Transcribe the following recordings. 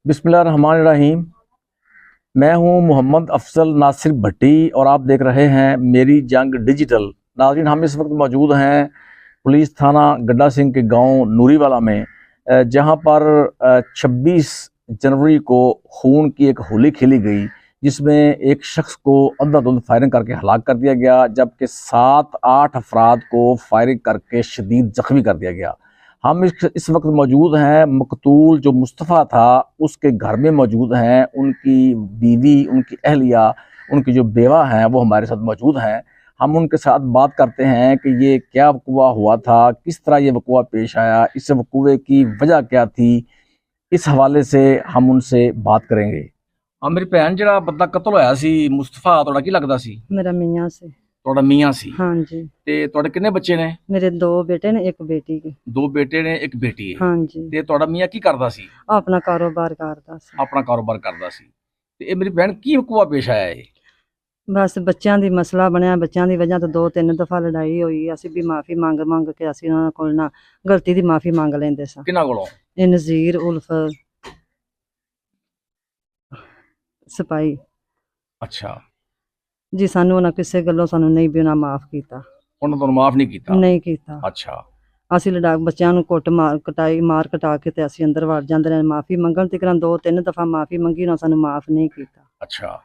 बिस्मिल्लाहिर्रहमानिर्रहीम। मैं हूं मोहम्मद अफजल नासिर भट्टी और आप देख रहे हैं मेरी जंग डिजिटल। नाज़रीन, हम इस वक्त मौजूद हैं पुलिस थाना गड्डा सिंह के गांव नूरीवाला में, जहां पर 26 जनवरी को खून की एक होली खेली गई, जिसमें एक शख्स को अंधाधुंध फायरिंग करके हलाक कर दिया गया, जबकि 7-8 अफराद को फायरिंग करके शदीद जख्मी कर दिया गया। हम इस वक्त मौजूद हैं मकतूल जो मुस्तफ़ा था उसके घर में मौजूद हैं। उनकी बीवी, उनकी अहलिया, उनकी जो बेवा हैं वो हमारे साथ मौजूद हैं। हम उनके साथ बात करते हैं कि ये क्या वक़ुआ हुआ था, किस तरह ये वक़ुआ पेश आया, इस वक़ुए की वजह क्या थी। इस हवाले से हम उनसे बात करेंगे। मेरी भैन, जो बंदा कतल होया सी मुस्तफ़ा, तुहाडा की लगदा सी? मेरा मियाँ से। तुहाडा मियाँ सी? हाँ जी। ते तुहाडे किन्ने बच्चे ने? मेरे 2 बेटे ने, 1 बेटी है। 2 बेटे ने, 1 बेटी है। हाँ जी। ते तुहाडा मियाँ की करदा सी? अपना कारोबार करदा सी। अपना कारोबार करदा सी। ते ਇਹ ਮੇਰੀ ਭੈਣ ਕੀ ਵਕੂਆ ਪੇਸ਼ ਆਇਆ ਹੈ? ਬਸ ਬੱਚਿਆਂ ਦੀ ਮਸਲਾ ਬਣਿਆ। ਬੱਚਿਆਂ ਦੀ ਵਜ੍ਹਾ ਤੋਂ 2-3 ਦਫਾ ਲੜਾਈ ਹੋਈ। ਅਸੀਂ ਵੀ ਮਾਫੀ ਮੰਗ ਕੇ ਅਸੀਂ ਉਹਨਾਂ ਕੋਲ ਨਾ ਗਲਤੀ ਦੀ ਮਾਫੀ ਮੰਗ ਲੈਂਦੇ ਸਾਂ। ਕਿਹਨਾਂ ਕੋਲੋਂ? ਇਹ ਨਜ਼ੀਰ ਉਲਫ ਸਿਪਾਹੀ। ਅੱਛਾ ਜੀ। ਸਾਨੂੰ ਉਹਨਾਂ ਕਿਸੇ ਗੱਲੋਂ ਸਾਨੂੰ ਨਹੀਂ ਵੀ ਉਹਨਾਂ ਮਾਫ ਕੀਤਾ। ਉਹਨਾਂ ਤੁਹਾਨੂੰ ਮਾਫ ਨਹੀਂ ਕੀਤਾ? ਨਹੀਂ ਕੀਤਾ। ਅੱਛਾ। ਅਸੀਂ ਲੜਾ ਬੱਚਿਆਂ ਨੂੰ ਕੁੱਟ ਮਾਰ ਕਟਾ ਕੇ ਤੇ ਅਸੀਂ ਅੰਦਰ ਵੜ ਜਾਂਦੇ ਨੇ ਮਾਫੀ ਮੰਗਣ। ਤੀਕਰਾਂ 2-3 ਦਫਾ ਮਾਫੀ ਮੰਗੀ, ਉਹਨਾਂ ਸਾਨੂੰ ਮਾਫ ਨਹੀਂ ਕੀਤਾ। ਅੱਛਾ।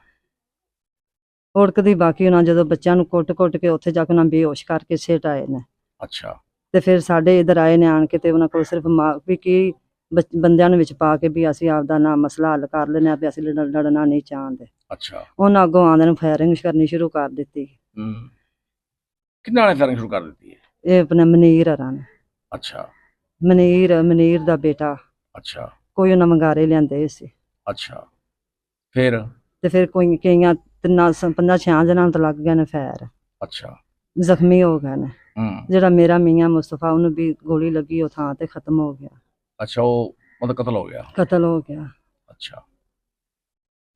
ਉੜਕਦੀ ਬਾਕੀ ਉਹਨਾਂ ਜਦੋਂ ਬੱਚਿਆਂ ਨੂੰ ਕੁੱਟ ਕੇ ਉੱਥੇ ਜਾ ਕੇ ਉਹਨਾਂ ਬੇਹੋਸ਼ ਕਰਕੇ ਸਿੱਟ ਆਏ ਨੇ। ਅੱਛਾ। ਤੇ ਫਿਰ ਸਾਡੇ ਇਧਰ ਆਏ ਨੇ ਆਣ ਕੇ ਤੇ ਉਹਨਾਂ ਕੋਲ ਸਿਰਫ ਮਾਫੀ ਕੀ ਬੰਦਿਆਂ ਨੂੰ ਵਿੱਚ ਪਾ ਕੇ ਵੀ ਅਸੀਂ ਆਪਦਾ ਨਾ ਮਸਲਾ ਹੱਲ ਕਰ ਲੈਣਾ, ਵੀ ਅਸੀਂ ਲੜਨਾ ਨਹੀਂ ਚਾਹੁੰਦੇ। ਅੱਛਾ। ਉਹਨਾਂ ਅੱਗੋਂ ਆਂਦੇ ਨੂੰ ਫਾਇਰਿੰਗ ਕਰਨੀ ਸ਼ੁਰੂ ਕਰ ਦਿੱਤੀ। ਕਿੰਨਾਂ ਨੇ ਫਾਇਰਿੰਗ ਸ਼ੁਰੂ ਕਰ ਦਿੱਤੀ ਹੈ? ਇਹ ਆਪਣੇ ਮਨੀਰ ਹਰਾਂ ਨੇ। ਅੱਛਾ। ਮਨੀਰ ਦਾ ਬੇਟਾ। ਅੱਛਾ। ਕੋਈ ਉਹਨਾਂ ਮੰਗਾਰੇ ਲਿਆਂਦੇ ਸੀ। ਅੱਛਾ। ਫਿਰ ਕੋਈ ਕਈਆਂ 5-6 ਜਣਾਂ ਨੂੰ ਤਾਂ ਲੱਗ ਗਏ ਨੇ ਫਾਇਰ। ਅੱਛਾ। ਜ਼ਖਮੀ ਹੋ ਗਏ ਨੇ। ਜਿਹੜਾ ਮੇਰਾ ਮੀਆਂ ਮੁਸਤਫਾ, ਉਹਨੂੰ ਵੀ ਗੋਲੀ ਲੱਗੀ, ਉਹ ਥਾਂ ਤੇ ਖਤਮ ਹੋ ਗਿਆ। ਅੱਛਾ। ਉਹ ਉਹਦਾ ਕਤਲ ਹੋ ਗਿਆ? ਕਤਲ ਹੋ ਗਿਆ। ਅੱਛਾ।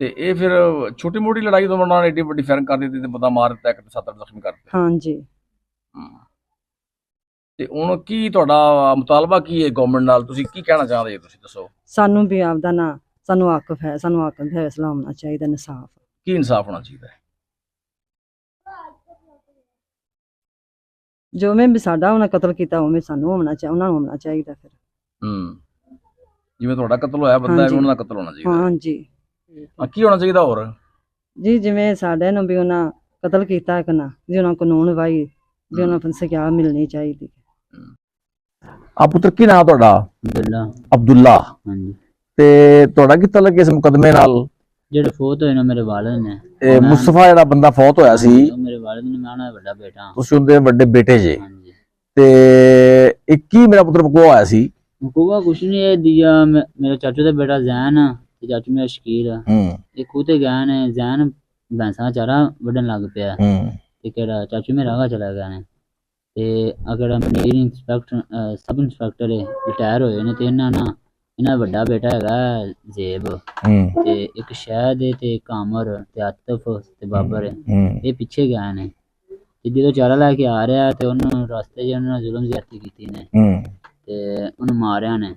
ਤੇ ਇਹ ਫਿਰ ਛੋਟੀ ਮੋਟੀ ਲੜਾਈ ਤੋਂ ਉਹਨਾਂ ਨੇ ਏਡੀ ਵੱਡੀ ਫਾਇਰਿੰਗ ਕਰ ਦਿੱਤੀ ਤੇ ਬੰਦਾ ਮਾਰ ਦਿੱਤਾ, 7 ਜ਼ਖਮੀ ਕਰ ਦਿੱਤੇ। ਹਾਂਜੀ। ਤੇ ਹੁਣ ਕੀ ਤੁਹਾਡਾ ਮੁਤਾਲਬਾ ਕੀ ਹੈ ਗਵਰਨਮੈਂਟ ਨਾਲ? ਤੁਸੀਂ ਕੀ ਕਹਿਣਾ ਚਾਹੁੰਦੇ ਹੋ? ਤੁਸੀਂ ਦੱਸੋ। ਸਾਨੂੰ ਵੀ ਆਪਦਾ ਨਾ ਸਾਨੂੰ ਹੱਕ ਫੈਸਲਾ ਹੋਣਾ ਚਾਹੀਦਾ, ਇਨਸਾਫ। ਕੀ ਇਨਸਾਫ ਹੋਣਾ ਚਾਹੀਦਾ ਹੈ? ਜਿਵੇਂ ਵੀ ਸਾਡਾ ਉਹਨਾਂ ਕਤਲ ਕੀਤਾ ਉਵੇਂ ਸਾਨੂੰ ਹੋਣਾ ਚਾਹੀਦਾ, ਉਹਨਾਂ ਨੂੰ ਹੋਣਾ ਚਾਹੀਦਾ। ਫਿਰ ਜਿਵੇਂ ਤੁਹਾਡਾ ਕਤਲ ਹੋਇਆ ਬੰਦਾ, ਉਹਨਾਂ ਦਾ ਕਤਲ ਹੋਣਾ ਚਾਹੀਦਾ। ਹਾਂਜੀ। ਕੀ ਹੋਣਾ ਚਾਹੀਦਾ ਹੋਰ? ਜੀ ਜਿਵੇਂ ਸਾਡੇ ਨੂੰ ਵੀ ਉਹਨਾਂ ਕਤਲ ਕੀਤਾ ਇੱਕ ਨਾ, ਵੀ ਉਹਨਾਂ ਕਾਨੂੰਨ ਵਾਈ ਵੀ ਉਹਨਾਂ ਨੂੰ ਸਜ਼ਾ ਮਿਲਣੀ ਚਾਹੀਦੀ। ਆ ਪੁੱਤਰ, ਕੀ ਨਾਮ ਤੁਹਾਡਾ? ਅਬਦੁੱਲਾ। ਹਾਂਜੀ। ਤੇ ਤੁਹਾਡਾ ਕੀ ਤਲਕ ਇਸ ਮੁਕਦਮੇ ਨਾਲ? ਜਿਹੜੇ ਫੌਤ ਹੋਏ ਨੇ ਮੇਰੇ ਵਾਲਿਦ ਨੇ। ਇਹ ਮੁਸਤਫਾ ਜਿਹੜਾ ਬੰਦਾ ਫੌਤ ਹੋਇਆ ਸੀ, ਮੇਰੇ ਵਾਲਿਦ ਨੇ, ਮੈਂ ਉਹਨਾਂ ਦਾ ਵੱਡਾ ਬੇਟਾ। ਤੁਸੀਂ ਉਹਦੇ ਵੱਡੇ ਬੇਟੇ ਜੇ? ਹਾਂਜੀ। ਤੇ ਇਹ ਕੀ ਮੇਰਾ ਪੁੱਤਰ ਵਕੂਆ ਹੋਇਆ ਸੀ? ਵਕੂਆ ਕੁਛ ਨਹੀਂ, ਇਹ ਦੀਆ ਮੇਰੇ ਚਾਚੂ ਦਾ ਬੇਟਾ ਜ਼ੈਨ ਤੇ ਚਾਚੂ ਮੇਰਾ ਸ਼ਕੀਰ ਇਹ ਖੂਹ ਤੇ ਗਏ ਨੇ। ਜ਼ੈਨ ਭੈਂਸਾਂ ਚਾਰਾ ਵੱਢਣ ਲੱਗ ਪਿਆ ਤੇ ਕਿਹੜਾ ਚਾਚੂ ਮੇਰਾ ਆਗਾ ਚਲਾ ਗਿਆ ਨੇ। ਤੇ ਅਗਰ ਮੇਰੀ ਸਬ ਇੰਸਪੈਕਟਰ ਰਿਟਾਇਰ ਹੋਏ ਨੇ ਤੇ ਇਹਨਾਂ ਦਾ ਵੱਡਾ ਬੇਟਾ ਹੈਗਾ ਜ਼ੇਬ, ਤੇ ਇੱਕ ਸ਼ਹਿਦ ਤੇ ਕਾਮਰ ਤੇ ਆਤਫ ਤੇ ਬਾਬਰ, ਇਹ ਪਿੱਛੇ ਗਏ ਨੇ। ਤੇ ਜਦੋਂ ਚਾਰਾ ਲੈ ਕੇ ਆ ਰਿਹਾ ਤੇ ਉਹਨੂੰ ਰਸਤੇ 'ਚ ਉਹਨਾਂ ਨੇ ਜ਼ੁਲਮ ਜ਼ਿਆਦਤੀ ਕੀਤੀ ਨੇ ਤੇ ਉਹਨੂੰ ਮਾਰਿਆ ਨੇ।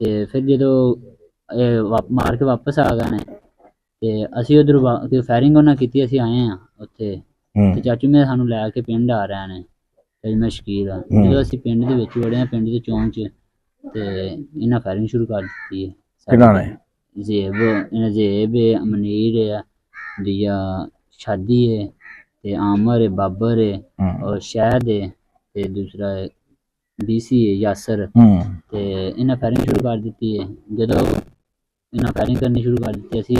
ਤੇ ਫਿਰ ਜਦੋਂ ਮਾਰ ਕੇ ਵਾਪਸ ਆ ਗਏ ਨੇ ਤੇ ਅਸੀਂ ਉਧਰ ਫਾਇਰਿੰਗ ਉਹਨਾਂ ਕੀਤੀ, ਅਸੀਂ ਆਏ ਹਾਂ ਉੱਥੇ ਤੇ ਚਾਚੂ ਮੇਰੇ ਸਾਨੂੰ ਲੈ ਕੇ ਪਿੰਡ ਆ ਰਹੇ ਨੇ ਤੇ ਮੈਂ ਸ਼ਕੀਰ ਹਾਂ। ਜਦੋਂ ਅਸੀਂ ਪਿੰਡ ਦੇ ਵਿੱਚ ਵੜੇ ਹਾਂ, ਪਿੰਡ ਦੇ ਚੌਂਕ 'ਚ, ਤੇ ਇਹਨਾਂ ਫਾਇਰਿੰਗ ਸ਼ੁਰੂ ਕਰ ਦਿੱਤੀ ਹੈ। ਕਿਹਨਾਂ ਨੇ? ਜ਼ੇਬ ਹੈ, ਮਨੀਰ ਹੈ, ਦੀਆ ਸ਼ਾਦੀ ਹੈ, ਤੇ ਆਮਰ ਹੈ, ਬਾਬਰ ਹੈ, ਔਰ ਸ਼ਹਿਦ ਹੈ, ਤੇ ਦੂਸਰਾ DC ਹੈ ਯਾਸਰ। ਤੇ ਇਹਨਾਂ ਫਾਇਰਿੰਗ ਸ਼ੁਰੂ ਕਰ ਦਿੱਤੀ ਹੈ। ਜਦੋਂ ਇਹਨਾਂ ਫਾਇਰਿੰਗ ਕਰਨੀ ਸ਼ੁਰੂ ਕਰ ਦਿੱਤੀ, ਅਸੀਂ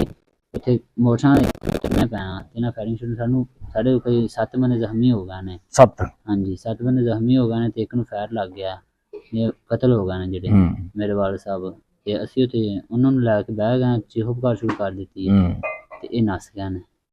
ਉੱਥੇ ਮੋਟਰਸਾਈਕਲ ਤੁਰਨਾ ਪੈਣਾ। ਇਹਨਾਂ ਫਾਇਰਿੰਗ ਸ਼ੁਰੂ ਸਾਡੇ ਕੋਈ 7 ਬੰਦੇ ਜ਼ਖਮੀ ਹੋ ਗਏ ਨੇ। 7? ਹਾਂਜੀ, 7 ਬੰਦੇ ਜ਼ਖਮੀ ਹੋ ਗਏ ਨੇ ਤੇ ਇੱਕ ਨੂੰ ਫਾਇਰ ਲੱਗ ਗਿਆ। ਇਹ ਕਤਲ ਹੋ ਗਏ ਨੇ ਜਿਹੜੇ ਮੇਰੇ ਵਾਲਿਦ ਸਾਹਿਬ। ਤੇ ਅਸੀਂ ਉੱਥੇ ਉਹਨਾਂ ਨੂੰ ਲੈ ਕੇ ਬਹਿ ਗਏ, ਚੀਖੋ ਪੁਕਾਰ ਸ਼ੁਰੂ ਕਰ ਦਿੱਤੀ ਤੇ ਇਹ ਨੱਸ ਗਏ ਨੇ।